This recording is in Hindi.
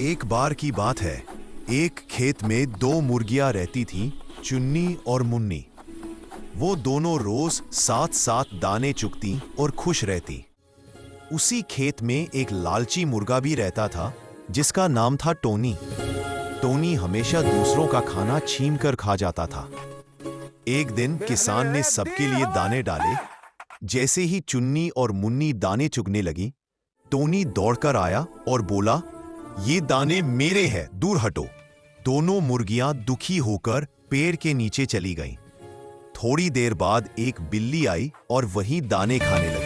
एक बार की बात है। एक खेत में दो मुर्गियां रहती थीं, चुन्नी और मुन्नी। वो दोनों रोज साथ साथ दाने चुगती और खुश रहती। उसी खेत में एक लालची मुर्गा भी रहता था, जिसका नाम था टोनी। टोनी हमेशा दूसरों का खाना छीन कर खा जाता था। एक दिन किसान ने सबके लिए दाने डाले। जैसे ही चुन्नी और मुन्नी दाने चुगने लगी, टोनी दौड़कर आया और बोला, ये दाने मेरे हैं, दूर हटो। दोनों मुर्गियां दुखी होकर पेड़ के नीचे चली गईं। थोड़ी देर बाद एक बिल्ली आई और वही दाने खाने लगी।